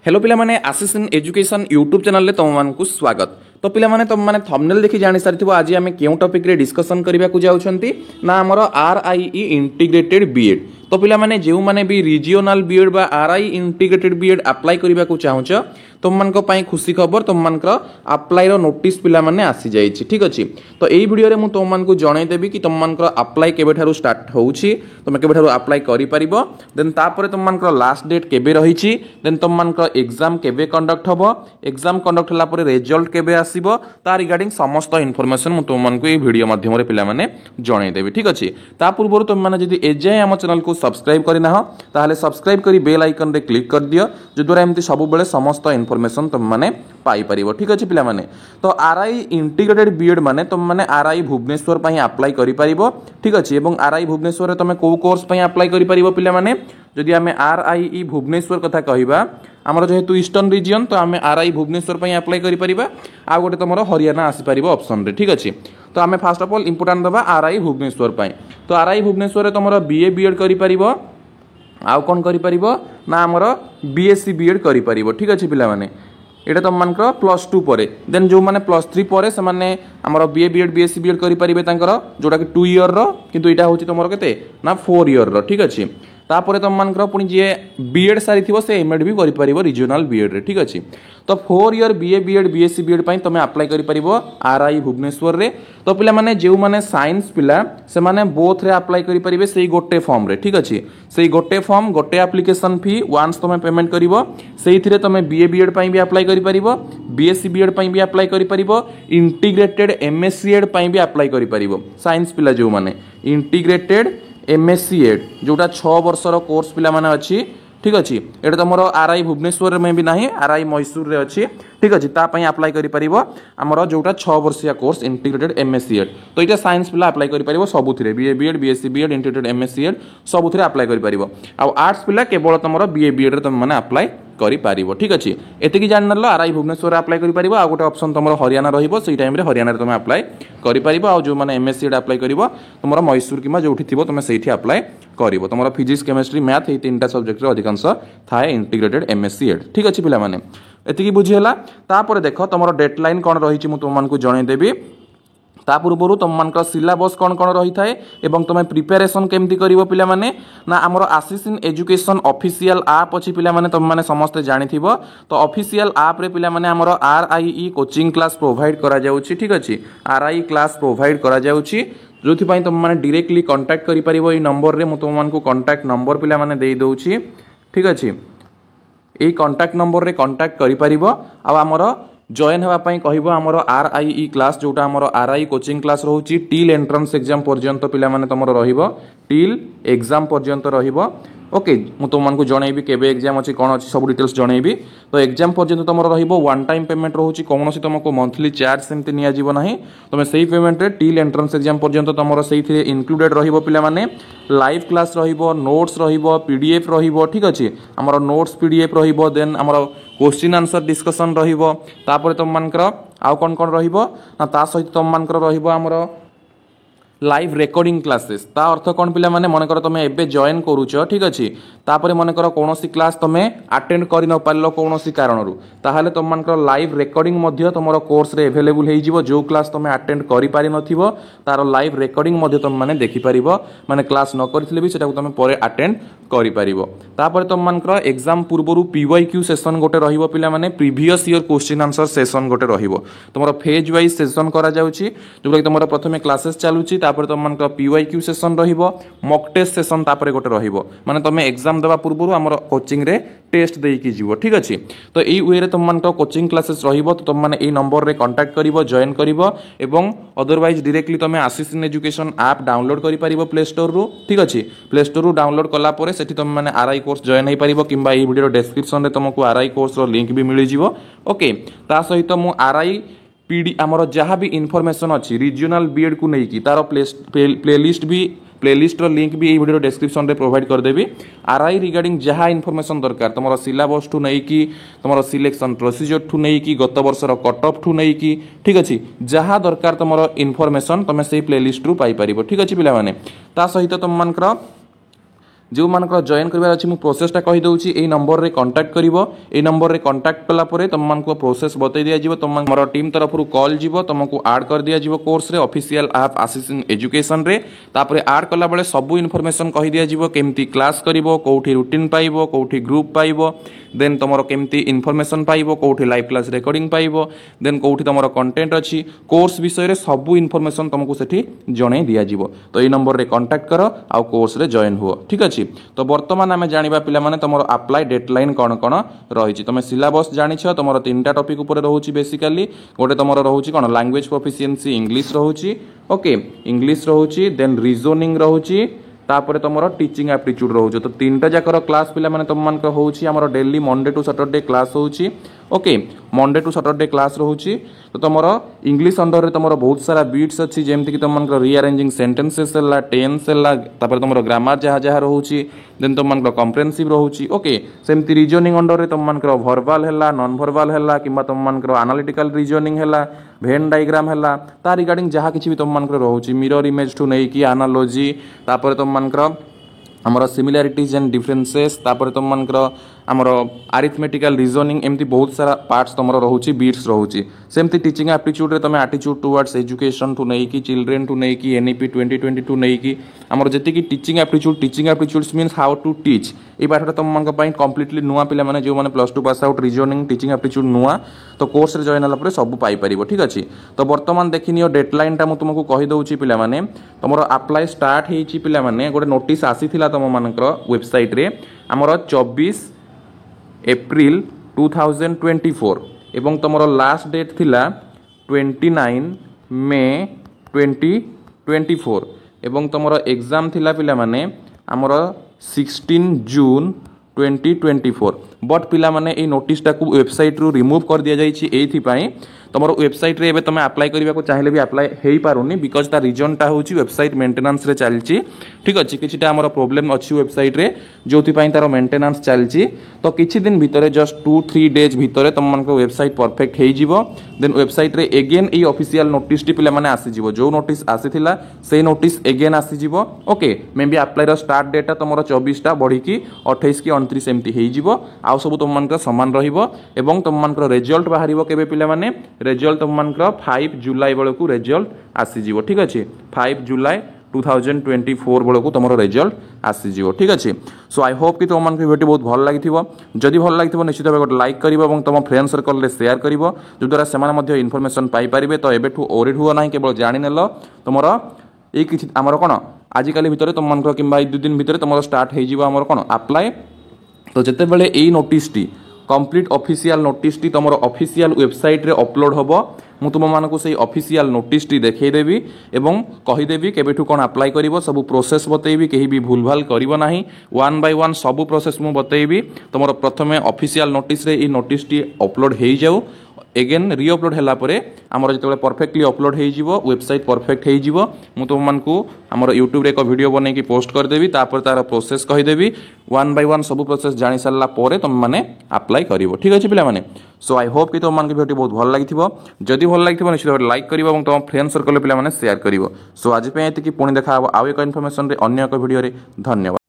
Hello पिला माने आशीष in education YouTube channel रे तुम मानकु स्वागत। तो पिला माने तुम माने थंबनेल देखि जानि सारिथिबो आज आमे केउ टॉपिक रे डिस्कशन करिबा को जाउछंती ना हमर आरआईई इंटीग्रेटेड बीएड। तो पिला माने जेउ माने भी रीजियोनल बीएड बा आरआई इंटीग्रेटेड बीएड अप्लाई करिबा को चाहुछ तुम मानक पई खुशी खबर तुम मानकर अप्लाई रो नोटिस पिला माने आसी जाईछि। ठीक अछि, तो एई वीडियो रे मु तुम मानकु जणाई देबी कि तुम मानकर अप्लाई केबे ठारू स्टार्ट होउछि, तुम केबे ठारू अप्लाई करि परिबो, देन तापर तुम मानकर लास्ट डेट केबे रहिछि, देन तुम मानकर एग्जाम केबे कंडक्ट हबो, एग्जाम कंडक्ट हला परे रिजल्ट केबे आसीबो, ता रिगार्डिंग समस्त इन्फॉर्मेशन मु तुम मानकु एई वीडियो माध्यम रे पिला माने जणाई देबी। ठीक अछि, ता पूर्वरु तुम माने जदि एजाय हम चैनल को सब्सक्राइब करिना हो ताहले सब्सक्राइब करी बेल आइकन रे क्लिक कर दियो, जो द्वारा एमती सब बेले समस्त इन्फॉर्मेशन तुम माने पाई परिबो। ठीक अछि पिला माने, तो आरआई इंटीग्रेटेड बीएड माने तुम माने आरआई भुवनेश्वर पई अप्लाई करि परिबो। ठीक अछि, एवं आरआई भुवनेश्वर रे तुम को कोर्स पई अप्लाई करि परिबो पिला माने, जदि आमे आरआईई भुवनेश्वर कथा कहिबा हमर जेहेतु ईस्टर्न रीजन तो आमे आरआई भुवनेश्वर पई अप्लाई करि परिबा, आ गोटे तुमर हरियाणा आसी परिबो ऑप्शन रे। ठीक अछि, तो आमे फर्स्ट ऑफ ऑल इंपोर्टेंट दबा आरआई भुवनेश्वर पई। तो आरआई भुवनेश्वर रे तुमर बीए बीएड करि परिबो, आ कोन करि परिबो ना हमर बीएससी बीएड करि परिबो। ठीक अछि पिला माने, एटा तुम मानकर +2 परे, देन जो माने +3 परे से माने हमर बीए बीएड बीएससी बीएड करि परिबे तांकर जोटा कि 2 इयर रो, किंतु एटा होची तुमर केते ना 4 इयर रो। ठीक अछि, तापर तुम मानकर पुनी जे बीएड सारी थिबो से एमएड भी करि परिबो रीजनल बीएड रे। ठीक अछि, तो 4 year BA BEd BSc BEd पई तुम अप्लाई करि परिबो आरआई भुवनेश्वर रे। तो पिला माने जेउ माने साइंस पिला से माने बोथ रे अप्लाई करि परिबे सेही गोटे फॉर्म रे। ठीक अछि, सेही गोटे फॉर्म गोटे एप्लीकेशन फी वंस तुम पेमेंट करिवो, सेही थिरे तुम बीए बीएड पई भी अप्लाई करि परिबो, बीएससी बीएड पई भी अप्लाई करि परिबो, इंटीग्रेटेड एमएससी एड पई भी अप्लाई करि परिबो। साइंस पिला जेउ माने इंटीग्रेटेड एमएससी एड जोटा 6 वर्षर कोर्स पिला माने अछि। ठीक अछि, एटा तमरो आरआई भुवनेश्वर में भी नाही, आरआई मैसूर रे अछि। ठीक अछि, ता पई अप्लाई करि परिबो हमरो जोटा 6 वर्षिया कोर्स इंटीग्रेटेड एमएससी एड। तो इटा साइंस पिला अप्लाई करि परिबो सबुथिरे, BA BEd BSc BEd integrated MSc Ed सबुथिरे अप्लाई करि परिबो। आ आर्ट्स पिला केवल तमरो बीए बीएड रे तुम माने अप्लाई करि परिबो। ठीक अछि, एतिकी जाननलो आरआई भुवनेश्वर अप्लाई करि परिबो, आ गोटे ऑप्शन तमरो हरियाणा रहिबो, सेही टाइम रे हरियाणा रे तुम अप्लाई करि परिबो। आ जो माने एमएससी एड अप्लाई करिवो तमरो मैसूर किमा जोठी थिबो तुम सेठी अप्लाई करिवो। तमरो फिजिक्स केमिस्ट्री मैथ ए तीनटा सब्जेक्ट रे अधिकांश थाए इंटीग्रेटेड एमएससी एड। ठीक अछि पिला माने, एतिकी बुझी हला। तापर देखो तमरो डेडलाइन कोन रहिछि मु तुम मानकु जणै देबी। ता पूर्व तुम मानकर सिलेबस कौन कौन रही थाए एवं तुम प्रिपेरेसन केमती करिवो पिला माने ना हमर आशीष इन एजुकेशन ऑफिशियल ऐप अछि पिला माने तुम माने समस्त जानिथिबो। तो ऑफिशियल ऐप रे पिला माने हमर आरआईई कोचिंग क्लास प्रोवाइड करा जाउछि। ठीक अछि, आरआई क्लास प्रोवाइड करा जाउछि, जोथि पई तुम माने डायरेक्टली कांटेक्ट करि परिबो। ई नंबर रे मु तुम मानकु कांटेक्ट नंबर पिला माने देई दोउछि। ठीक अछि, ए कांटेक्ट नंबर रे कांटेक्ट करि परिबो। आ हमर जॉइन हेबा पई कहिबो हमर आरआईई क्लास जोटा हमर आरआई कोचिंग क्लास रहउची टिल एंट्रेंस एग्जाम पर्यंत पिला माने तमरो रहिबो, टिल एग्जाम पर्यंत रहिबो। ओके, मु तुम मानकु जणैबी केबे एग्जाम अछि कोन अछि सब डिटेल्स जणैबी। तो एग्जाम पर्यंत तमरो रहिबो वन टाइम पेमेंट रहउची, कोनोसी तुमको मंथली चार्ज सेमते निया जीवो नाही। तुम सेही पेमेंट रे टिल एंट्रेंस एग्जाम पर्यंत तमरो सेहीथिरे इनक्लूडेड रहिबो पिला माने लाइव क्लास रहिबो, नोट्स रहिबो, पीडीएफ रहिबो। ठीक अछि, हमर नोट्स पीडीएफ रहिबो, देन हमर क्वेश्चन आंसर डिस्कशन रहिबो। तापर तुम मानकर आउ कोन कोन रहिबो ना ता सहित तुम मानकर रहिबो हमर लाइव रेकॉर्डिंग क्लासेस। ता अर्थ कोन पिला माने मन कर तमे एबे जॉइन करूछ। ठीक अछि, तापर मन कर कोनोसी क्लास तमे अटेंड करि न पारलो कोनोसी कारणरू, ताहाले तुम मन कर लाइव रेकॉर्डिंग मध्य तमरो कोर्स रे अवेलेबल हेइ जिवो। जो क्लास तमे अटेंड करि पारि नथिबो तार लाइव रेकॉर्डिंग मध्य तुम माने देखि परिबो, माने क्लास न करथिले भी सेटा को तमे परे अटेंड करि परिबो। तापर तुम मन कर एग्जाम पूर्वरु पीवाईक्यू सेशन गोटे रहिबो पिला माने previous year question answer session गोटे रहिबो। तमरो फेज वाइज सेशन करा जाउची, जो कि तमरो प्रथमे क्लासेस चालुची, तापर तुम मन कर पीवाईक्यू सेशन रहिबो, मॉक टेस्ट सेशन तापर गोटे रहिबो, माने तमे एग्जाम देबा पूर्वरु हमर कोचिंग रे टेस्ट देई की जीवो। ठीक अछि, तो एई वे रे तुम मन कर कोचिंग क्लासेस रहिबो। तो तुम माने एई नंबर रे कांटेक्ट करिवो, जॉइन करिवो, एवं अदरवाइज डायरेक्टली तमे आशीष इन एजुकेशन ऐप डाउनलोड करि परिबो प्ले स्टोर रु। ठीक अछि, प्ले स्टोर रु डाउनलोड कला परे सेठी तुम माने आरआई कोर्स जॉइन हेइ परिबो, किंबा एई वीडियो डिस्क्रिप्शन रे तुमको आरआई कोर्स रो लिंक भी मिलि जीवो। ओके, ता सहित मु आरआई पीडी हमर जहाँ भी इनफॉरमेशन अच्छी रीजनल बीएड को नहीं की तार प्लेलिस्ट भी प्लेलिस्ट रो लिंक भी वीडियो डिस्क्रिप्शन रे प्रोवाइड कर देबी। आरआई रिगार्डिंग जहाँ इनफॉरमेशन दरकार तुम सिलेबस ठू नहीं कि तुम सिलेक्शन प्रोसीजर ठू नहीं कि गत वर्षर कट ऑफ ठू नहीं कि ठीक अच्छे जहाँ दरकार तुम इनफॉरमेशन तुम से प्लेलिस्ट रु पाई परिबो। ठीक अच्छे पिला माने ता सहित तुम मानकर जो मानकर जॉइन करबार अछि मु प्रोसेसटा कहि दउछि एई नंबर रे कांटेक्ट करिवो एई नंबर रे कांटेक्ट कला परे तुमको प्रोसेस बतै दिया जिवो तुम हमर टीम तरफ रु कॉल जिवो तुमको ऐड कर दिया जिवो कोर्स रे ऑफिशियल ऐप आसिसिन एजुकेशन रे तापरे ऐड कला बेले सब इनफॉरमेशन कहि दिया जिवो केमती क्लास करिवो कोठी रूटीन पाइबो कोठी ग्रुप पाइबो देन तुमरो केमती इनफॉरमेशन पाइबो कोठी लाइव क्लास रिकॉर्डिंग पाइबो देन कोठी तुमरो कंटेंट अछि कोर्स विषय रे सब इनफॉरमेशन तुमको सेठी जणे दिया जिवो तो एई नंबर रे कांटेक्ट करो आ कोर्स रे जॉइन हुओ ठीक अछि तो वर्तमान आमे जानिबा पिला माने तुमरो अप्लाई डेडलाइन कोन कोन रहिछि तुमे सिलेबस जानिछ तुमरो तीनटा टॉपिक ऊपर रहउछि बेसिकली गोटे तुमरो रहउछि कोन लैंग्वेज प्रोफिशिएंसी इंग्लिश रहउछि ओके इंग्लिश रहउछि देन रीजनिंग रहउछि तापर तुमरो टीचिंग एप्टीट्यूड रहउछि तो तीनटा जाकर क्लास पिला माने तुम मान को होउछि हमरो daily Monday to Saturday class होउछि okay Monday to Saturday class रहउछि तो तुमरो इंग्लिश अंडर रे तुमरो बहुत सारा बीट्स अछि जेमति कि तुम मान को रीअरेंजिंग सेंटेंसेस हला टेंस हला तापर तुमरो ग्रामर जहा जहा रहउछि देन तुम मान को कॉम्प्रिहेंसिव रहउछि ओके सेमति रीजनिंग अंडर रे तुम मान को वर्बल हला नॉन वर्बल हला किबा तुम मान को एनालिटिकल रीजनिंग हला वेन डायग्राम हला ता रिगार्डिंग जहा किछि भी तुम मान को रहउछि मिरर इमेज टू नै कि एनालॉजी तापर तुम मान को हमर सिमिलरिटीज एंड डिफरेंसेस तापर तुम मान को हमर अरिथमेटिकल रीजनिंग एमती बहुत सारा पार्ट्स तुमरो रहउछि बीट्स रहउछि सेमती टीचिंग एप्टीट्यूड रे तुम एटीट्यूड टुवर्ड्स एजुकेशन टू नै कि चिल्ड्रन टू नै कि एनईपी 2022 नै कि हमर जति कि teaching aptitudes means how to teach a पाठटा तुम मान को पई कंप्लीटली नुवा पिला माने जो माने +2 pass out reasoning teaching aptitude नुवा तो कोर्स रे जॉइन हला परे सब पाई परिबो ठीक अछि तो वर्तमान देखिनियो डेडलाइन टा मु तुमको कहि दउछि पिला माने तमरो अप्लाई स्टार्ट हेछि पिला माने गोटे नोटिस आसीथिला तुम मानकर वेबसाइट रे हमरो 24 एप्रिल 2024 एवं तुमरो लास्ट डेट थिला 29 मे 2024 एवं तुमरो एग्जाम थिला पिला माने हमरो 16 जून 2024 बट पिला माने ए नोटिस टा को वेबसाइट रु रिमूव कर दिया जाइछि एथि पई तमरो वेबसाइट रे एबे तमे अप्लाई करबा को चाहिले भी अप्लाई हेई पारुनी बिकॉज ता रीजन टा होची वेबसाइट मेंटेनेंस रे चलची ठीक अछि किछिटा हमरो प्रॉब्लम अछि वेबसाइट रे जोथि पई तारो मेंटेनेंस चलची तो किछि दिन भितरे जस्ट 2-3 डेज भितरे तम मन को वेबसाइट परफेक्ट हेई जिवो देन वेबसाइट रे अगेन ए ऑफिशियल नोटिस टी पिला माने आसी जिवो जो नोटिस आसीथिला से नोटिस अगेन आसी जिवो ओके मे बी अप्लाई रो स्टार्ट डेट तमरो 24 टा बढ़ी की 28 की 29 एमती हेई जिवो आ सब तम मन को समान रहिबो एवं तम मन को रिजल्ट बाहरिबो केबे पिला माने रिजल्ट तुम मान 5 जुलाई बेलू को रिजल्ट आसीजिवो ठीक अछि 5 जुलाई 2024 बेलू तुमरो रिजल्ट आसीजिवो ठीक अछि सो आई होप कि तुम मान भिडियो बहुत भल लागिथिबो जदि भल लागिथिबो निश्चित भाबे गोटे लाइक करिवो एवं तुम फ्रेंड सर्कल रे शेयर करिवो जो द्वारा सेमान मध्ये इन्फॉर्मेशन पाई परिबे तो एबेठु ओरिड हुओ नाही केवल जानि नेलो तुमरो ए किछि हमरो कोन आजि काली भितरे तुम मान किंबा 2 दिन भितरे तुमरो स्टार्ट हेइ जिवो हमरो कोन अप्लाई तो जते बेले एई नोटिस टी कंप्लीट ऑफिशियल नोटिस टी तुम ऑफिशियल वेबसाइट रे अपलोड होबो मु तुम मानकु से ऑफिशियल नोटिस टी देखै देबी एवं कहि देबी केबेठु कोन अप्लाई करिवो सब प्रोसेस बतैबी केही भी भूल भाल करिवो नाही 1 बाय 1 सब प्रोसेस मु बतैबी तुमरो प्रथमे ऑफिशियल नोटिस रे ई नोटिस टी अपलोड हेइ जाऊ एगेन री अपलोड हैला परे हमर जते परफेक्टली अपलोड हेइ जिवो वेबसाइट परफेक्ट हेइ जिवो मु तुम मानकु हमर YouTube रे एक वीडियो बनै की पोस्ट कर देबी तापर तार प्रोसेस कहि देबी 1 बाय 1 सब प्रोसेस जानि सरला परे तुम माने अप्लाई करिवो ठीक अछि पिला माने सो आई होप कि तुम मान के वीडियो बहुत भल लागिथिबो जदि भल लागिथिबो निश्चित लाइक करिवो एवं तुम फ्रेंड सर्कल पिला माने शेयर करिवो सो आज पे एति कि पुणी देखा आउ एक इन्फॉर्मेशन रे अन्य एक वीडियो रे धन्यवाद।